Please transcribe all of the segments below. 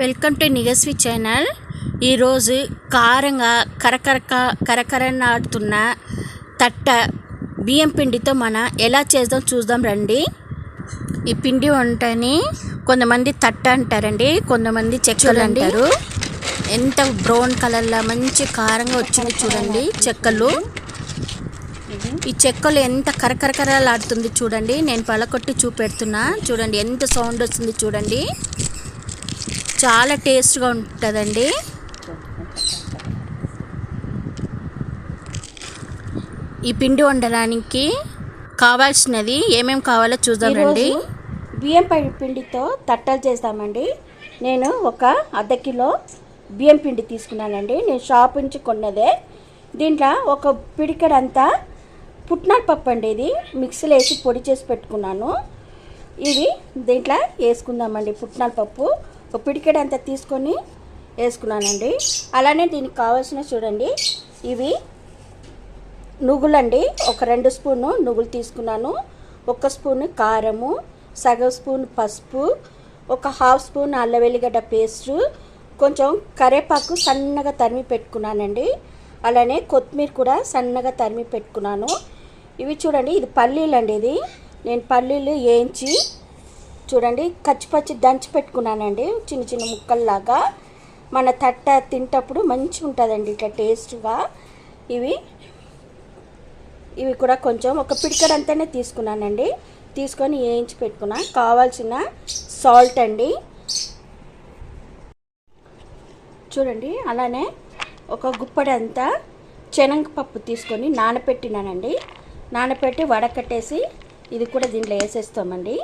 Welcome to నిగస్వి channel. ఈరోజు కారంగా కరకరనాడుతున్న తట్ట బియ్యం పిండితో మనం ఎలా చేద్దాం చూద్దాం రండి. ఈ పిండి వంటని కొంతమంది తట్ట అంటారండి, కొంతమంది చెక్కలు అంటారు. ఎంత బ్రౌన్ కలర్లో మంచి కారంగా వచ్చింది చూడండి. ఈ చెక్కలు ఎంత కరకరలాడుతుంది చూడండి. నేను పలకొట్టి చూపెడుతున్నా చూడండి, ఎంత సౌండ్ వస్తుంది చూడండి. చాలా టేస్ట్గా ఉంటుందండి. ఈ పిండి వండడానికి కావాల్సినది ఏమేమి కావాలో చూద్దాం రండి. బియ్యం పిండితో తట్టలు చేస్తామండి. నేను ఒక అర్ధ కిలో బియ్యం పిండి తీసుకున్నానండి. నేను షాప్ నుంచి కొన్నదే. దీంట్లో ఒక పిడికెడంతా పుట్నాల పప్పు అండి, ఇది మిక్సీలో వేసి పొడి చేసి పెట్టుకున్నాను. ఇవి దీంట్లో వేసుకుందామండి. పుట్నాల పప్పు ఒక పిడికెడంతా తీసుకొని వేసుకున్నానండి. అలానే దీనికి కావాల్సిన చూడండి, ఇవి నువ్వులండి. ఒక 2 స్పూను నువ్వులు తీసుకున్నాను. 1 స్పూను కారము, సగం స్పూన్ పసుపు, ఒక 1/2 స్పూన్ అల్లం వెల్లిగడ్డ పేస్టు, కొంచెం కరివేపాకు సన్నగా తరిమి పెట్టుకున్నానండి. అలానే కొత్తిమీర కూడా సన్నగా తరిమి పెట్టుకున్నాను. ఇవి చూడండి, ఇది పల్లీలు అండి. ఇది నేను పల్లీలు వేయించి చూడండి కచ్చిపచ్చి దంచి పెట్టుకున్నానండి, చిన్న చిన్న ముక్కల్లాగా. మన తట్ట తింటప్పుడు మంచిగా ఉంటుందండి ఇట్లా టేస్ట్గా. ఇవి కూడా కొంచెం ఒక పిడికెడంతానే తీసుకున్నానండి. తీసుకొని వేయించి పెట్టుకున్నా. కావాల్సిన సాల్ట్ అండి చూడండి. అలానే ఒక గుప్పడంతా శనగపప్పు తీసుకొని నానబెట్టినానండి. నానబెట్టి వడకట్టేసి ఇది కూడా దీంట్లో వేసేస్తామండి.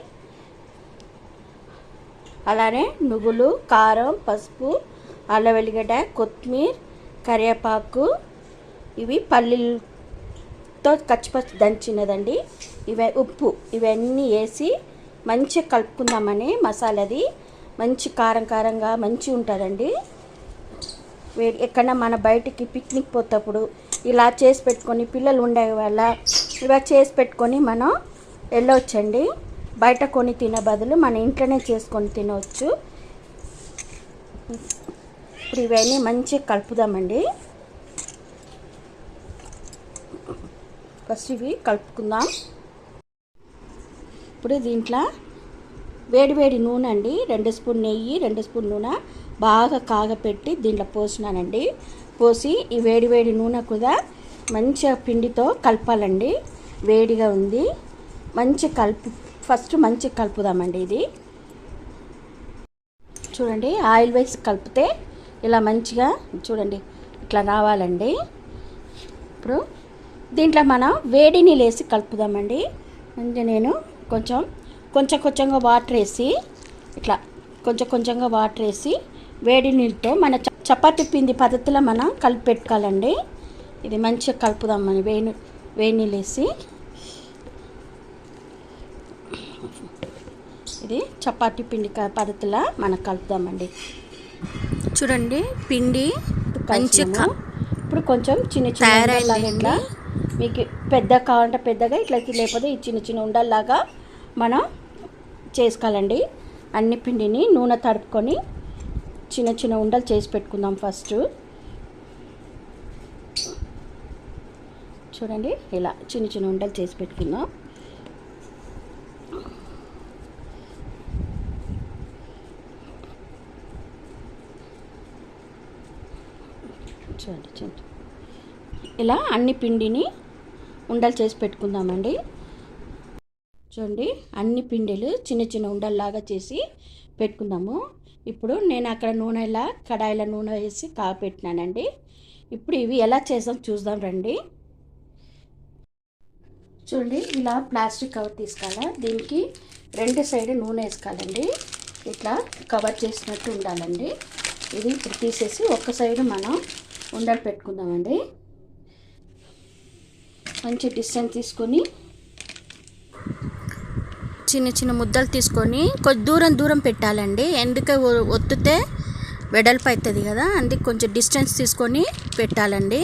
అలానే నువ్వులు, కారం, పసుపు, అల్లం వెల్లిగడ్డ, కొత్తిమీర, కరివేపాకు, ఇవి పల్లీలతో కచ్చిపచ్చి దంచినదండి. ఉప్పు ఇవన్నీ వేసి మంచిగా కలుపుకుందామని మసాలాది. మంచి కారంగా మంచిగా ఉంటుందండి. ఎక్కడన్నా మన బయటికి పిక్నిక్ పోతప్పుడు ఇలా చేసి పెట్టుకొని, పిల్లలు ఉండే వల్ల ఇలా చేసి పెట్టుకొని మనం వెళ్ళవచ్చండి. బయట కొని తినే బదులు మన ఇంట్లోనే చేసుకొని తినవచ్చు. ఇప్పుడు ఇవన్నీ మంచిగా కలుపుదామండి. ఫస్ట్ ఇవి కలుపుకుందాం. ఇప్పుడు దీంట్లో వేడి నూనె అండి, 2 స్పూన్ నెయ్యి, 2 స్పూన్ నూనె బాగా కాగపెట్టి దీంట్లో పోసినానండి. పోసి ఈ వేడి నూనె కూడా మంచిగా పిండితో కలపాలండి. వేడిగా ఉంది, ఫస్ట్ మంచిగా కలుపుదామండి. ఇది చూడండి, ఆయిల్ వేసి కలిపితే ఇలా మంచిగా చూడండి ఇట్లా రావాలండి. ఇప్పుడు దీంట్లో మనం వేడి నీళ్ళు వేసి కలుపుదామండి. అంటే నేను కొంచెంగా వాటర్ వేసి ఇట్లా కొంచెంగా వాటర్ వేసి వేడి నీళ్ళతో మన చపాతీ పిండి పద్ధతిలో మనం కలిపి పెట్టుకోవాలండి. ఇది మంచిగా కలుపుదామని వేడి నీళ్ళు వేసి. ఇది చపాతీ పిండి పద్ధతిలో మనం కలుపుదామండి. చూడండి పిండి మంచిగా ఇప్పుడు కొంచెం చిన్న మీకు పెద్ద కావాలంటే పెద్దగా ఇట్లా, లేకపోతే ఈ చిన్న ఉండల్లాగా మనం చేసుకోవాలండి. అన్ని పిండిని నూనె తడుపుకొని చిన్న ఉండలు చేసి పెట్టుకుందాం ఫస్ట్. చూడండి ఇలా చిన్న ఉండలు చేసి పెట్టుకుందాం. చూడండి ఇలా అన్ని పిండిని ఉండలు చేసి పెట్టుకుందామండి. చూడండి అన్ని పిండిలు చిన్న ఉండల్లాగా చేసి పెట్టుకుందాము. ఇప్పుడు నేను అక్కడ కడాయిలో నూనె వేసి కాగపెట్టినానండి. ఇప్పుడు ఇవి ఎలా చేద్దాం చూద్దాం రండి. చూడండి, ఇలా ప్లాస్టిక్ కవర్ తీసుకోవాలా. దీనికి 2 సైడ్ నూనె వేసుకోవాలండి. ఇట్లా కవర్ చేసినట్టు ఉండాలండి. ఇది ఇప్పుడు తీసేసి ఒక సైడ్ మనం ఉండలు పెట్టుకుందామండి. మంచి డిస్టెన్స్ తీసుకొని చిన్న ముద్దలు తీసుకొని కొంచెం దూరం పెట్టాలండి. ఎందుకంటే ఒత్తితే వెడల్పు అవుతుంది కదా, అందుకే కొంచెం డిస్టెన్స్ తీసుకొని పెట్టాలండి.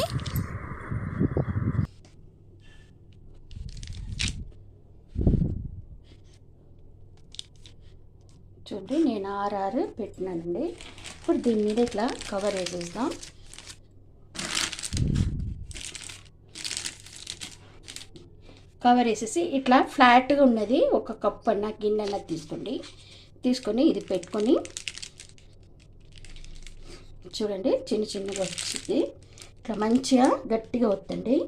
చూడండి నేను 6 పెట్టినానండి. ఇప్పుడు దీని మీద ఇట్లా కవర్ వేసేద్దాం. కవర్ వేసేసి ఇట్లా ఫ్లాట్గా ఉన్నది ఒక కప్ అన్న గిన్నె అన్న తీసుకొని ఇది పెట్టుకొని చూడండి చిన్న చిన్నగా వచ్చింది. ఇట్లా మంచిగా గట్టిగా వత్తండి.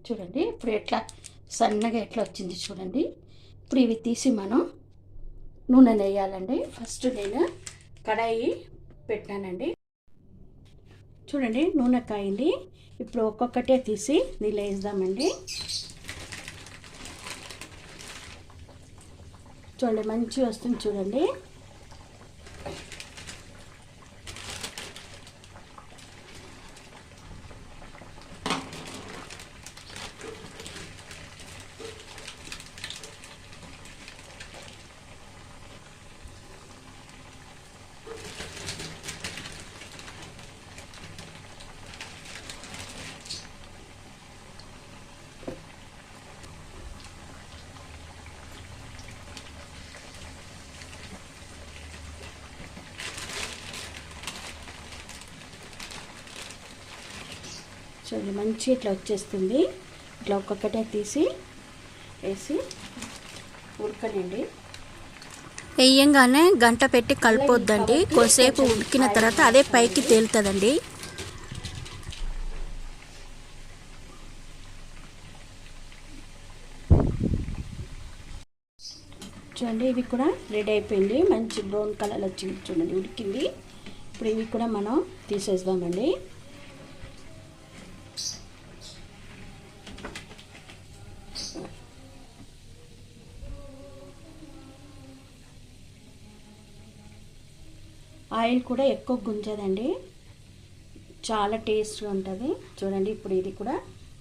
చూడండి ఇప్పుడు ఎట్లా సన్నగా ఎట్లా వచ్చింది చూడండి. ఇప్పుడు ఇవి తీసి మనం నూనె వేయాలండి. ఫస్ట్ నేను కడాయి పెట్టానండి. చూడండి నూనె కాయింది. ఇప్పుడు ఒక్కొక్కటే తీసి నీళ్ళు వేద్దామండి. చూడండి మంచిగా వస్తుంది చూడండి. చూడండి మంచి ఇట్లా వచ్చేస్తుంది. ఇట్లా ఒక్కొక్కటే తీసి వేసి ఉడకనండి. వేయంగానే గంట పెట్టి కలిపొద్దండి. కొద్దిసేపు ఉడికిన తర్వాత అదే పైకి తేలుతుందండి. చూడండి ఇవి కూడా రెడీ అయిపోయింది. మంచి బ్రౌన్ కలర్ వచ్చింది చూడండి, ఉడికింది. ఇప్పుడు ఇవి కూడా మనం తీసేద్దామండి. ఆయిల్ కూడా ఎక్కువ గుంజదండి, చాలా టేస్ట్గా ఉంటుంది. చూడండి ఇప్పుడు ఇది కూడా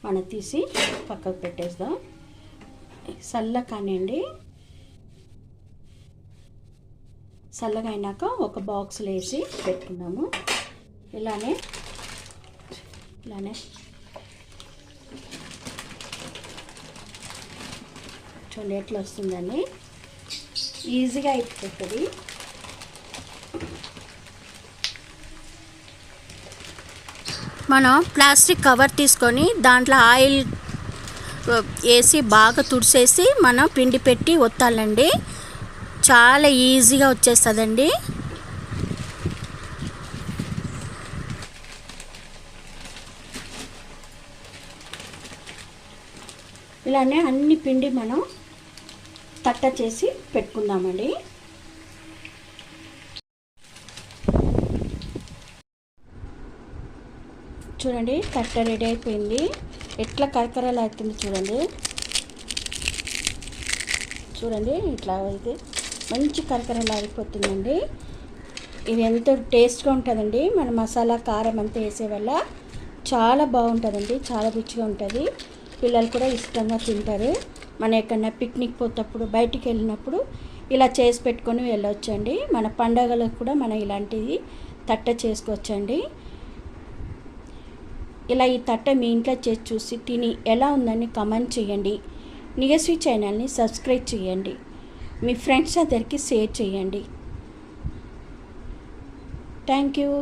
మనం తీసి పక్కకు పెట్టేద్దాం. చల్ల కానివ్వండి, చల్లగా అయినాక ఒక బాక్స్లో వేసి పెట్టుకున్నాము. ఇలానే చూడండి ఎట్లా వస్తుందండి. ఈజీగా అయిపోతుంది. మనం ప్లాస్టిక్ కవర్ తీసుకొని దాంట్లో ఆయిల్ వేసి బాగా తుడిసేసి మనం పిండి పెట్టి ఒత్తాలండి. చాలా ఈజీగా వచ్చేస్తుందండి. ఇలానే అన్ని పిండి మనం తట్ట చేసి పెట్టుకుందామండి. చూడండి తట్ట రెడీ అయిపోయింది. ఎట్లా కరకరలు అవుతుంది చూడండి. చూడండి ఇట్లా అయితే మంచి కరకరలు ఆరిపోతుందండి. ఇది ఎంతో టేస్ట్గా ఉంటుందండి. మన మసాలా కారం అంతా వేసే వల్ల చాలా బాగుంటుందండి, చాలా రుచిగా ఉంటుంది. పిల్లలు కూడా ఇష్టంగా తింటారు. మన ఎక్కడన్నా పిక్నిక్ పోతప్పుడు బయటికి వెళ్ళినప్పుడు ఇలా చేసి పెట్టుకొని వెళ్ళొచ్చండి. మన పండగలకు కూడా మనం ఇలాంటిది తట్ట చేసుకోవచ్చండి. ఇలా ఈ తట్ట మీ ఇంట్లో చేసి చూసి తిని ఎలా ఉందని కామెంట్ చేయండి. నిగశ్రీ ఛానల్ని సబ్స్క్రైబ్ చేయండి. మీ ఫ్రెండ్స్ అందరికి షేర్ చేయండి. Thank you.